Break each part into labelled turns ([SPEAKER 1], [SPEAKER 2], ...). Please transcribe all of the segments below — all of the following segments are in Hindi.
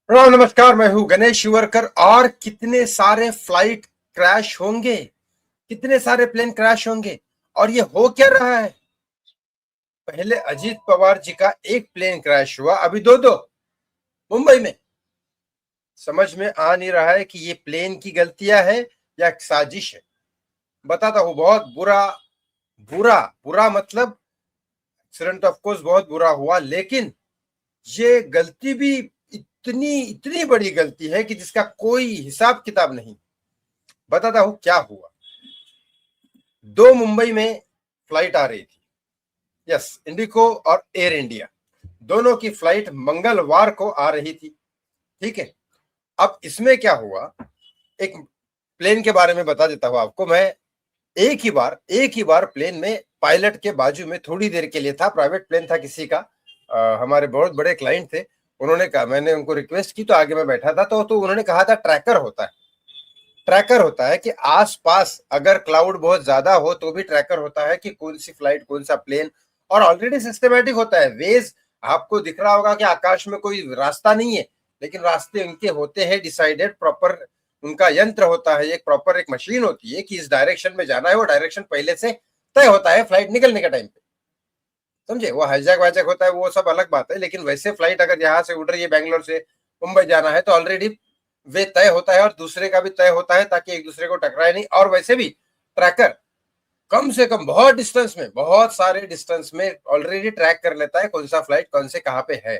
[SPEAKER 1] प्रणाम, नमस्कार। मैं हूं गणेश शिवरकर। और कितने सारे फ्लाइट क्रैश होंगे, कितने सारे प्लेन क्रैश होंगे। और ये हो क्या रहा है? पहले अजीत पवार जी का एक प्लेन क्रैश हुआ, अभी दो दो मुंबई में। समझ में आ नहीं रहा है कि ये प्लेन की गलतियां है या साजिश है। बताता हूं, बहुत बुरा बुरा बुरा मतलब एक्सीडेंट ऑफ कोर्स बहुत बुरा हुआ, लेकिन ये गलती भी इतनी इतनी बड़ी गलती है कि जिसका कोई हिसाब किताब नहीं। बताता हूं क्या हुआ। दो मुंबई में फ्लाइट आ रही थी। यस, इंडिको और एयर इंडिया, दोनों की फ्लाइट मंगलवार को आ रही थी। ठीक है। अब इसमें क्या हुआ, एक प्लेन के बारे में बता देता हूं आपको मैं। एक ही बार प्लेन में पायलट के बाजू में थोड़ी देर के लिए था। प्राइवेट प्लेन था किसी का, हमारे बहुत बड़े क्लाइंट थे। उन्होंने कहा, मैंने उनको रिक्वेस्ट की तो आगे मैं बैठा था, तो उन्होंने कहा था ट्रैकर होता है कि आसपास अगर क्लाउड बहुत ज्यादा हो तो भी ट्रैकर होता है कि कौन सी फ्लाइट, कौन सा प्लेन। और ऑलरेडी सिस्टमेटिक होता है वेज। आपको दिख रहा होगा कि आकाश में कोई रास्ता नहीं है, लेकिन रास्ते उनके होते हैं डिसाइडेड, प्रॉपर उनका यंत्र होता है, एक प्रॉपर एक मशीन होती है कि इस डायरेक्शन में जाना है। वो डायरेक्शन पहले से तय होता है फ्लाइट निकलने के टाइम पे। समझे? वो हाईजैक वाईजैक होता है, वो सब अलग बात है। लेकिन वैसे फ्लाइट अगर यहाँ से उड़ रही है, बैंगलोर से मुंबई जाना है, तो ऑलरेडी वे तय होता है और दूसरे का भी तय होता है ताकि एक दूसरे को टकराए नहीं। और वैसे भी ट्रैकर कम से कम बहुत डिस्टेंस में, बहुत सारे डिस्टेंस में ऑलरेडी ट्रैक कर लेता है कौन सा फ्लाइट कौन से कहाँ पे है।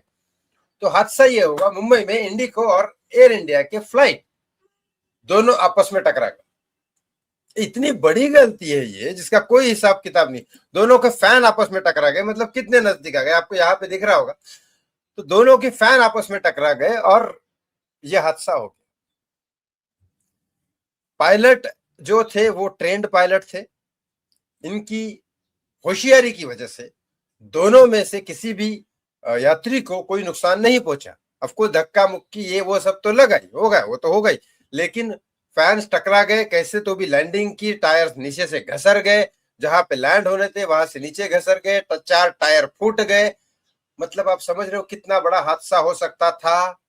[SPEAKER 1] तो हादसा ये होगा, मुंबई में इंडिको और एयर इंडिया के फ्लाइट दोनों आपस में टकरा गए। इतनी बड़ी गलती है ये जिसका कोई हिसाब किताब नहीं। दोनों के फैन आपस में टकरा गए, मतलब कितने नजदीक आ गए, आपको यहाँ पे दिख रहा होगा। तो दोनों के फैन आपस में टकरा गए और यह हादसा हो गया। पायलट जो थे वो ट्रेंड पायलट थे। इनकी होशियारी की वजह से दोनों में से किसी भी यात्री को कोई नुकसान नहीं पहुंचा। अब कोई धक्का मुक्की ये वो सब तो लगा ही, हो गया वो तो हो गई, लेकिन फैंस टकरा गए कैसे तो भी। लैंडिंग की टायर नीचे से घसर गए, जहां पे लैंड होने थे वहां से नीचे घसर गए, तो 4 टायर फूट गए। मतलब आप समझ रहे हो कितना बड़ा हादसा हो सकता था।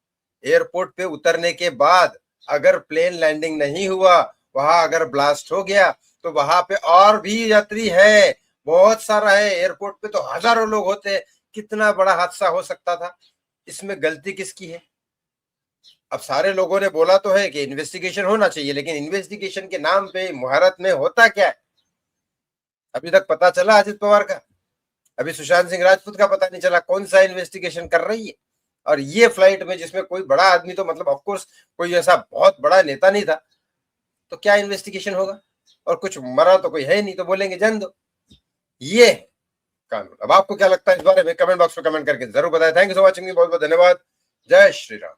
[SPEAKER 1] एयरपोर्ट पे उतरने के बाद अगर प्लेन लैंडिंग नहीं हुआ, वहां अगर ब्लास्ट हो गया, तो वहां पे और भी यात्री है, बहुत सारा है। एयरपोर्ट पे तो हजारों लोग होते, कितना बड़ा हादसा हो सकता था। इसमें गलती किसकी है? अब सारे लोगों ने बोला तो है कि इन्वेस्टिगेशन होना चाहिए, लेकिन इन्वेस्टिगेशन के नाम पे मुहूर्त में होता क्या है अभी तक पता चला अजित पवार का? अभी सुशांत सिंह राजपूत का पता नहीं चला कौन सा इन्वेस्टिगेशन कर रही है। और ये फ्लाइट में जिसमें कोई बड़ा आदमी, तो मतलब ऑफ कोर्स कोई ऐसा बहुत बड़ा नेता नहीं था, तो क्या इन्वेस्टिगेशन होगा? और कुछ मरा तो कोई है नहीं, तो बोलेंगे जान दो। ये है कानून। अब आपको क्या लगता है इस बारे में? कमेंट बॉक्स में कमेंट करके जरूर बताएं। थैंक यू सो मच, बहुत बहुत धन्यवाद। जय श्री राम।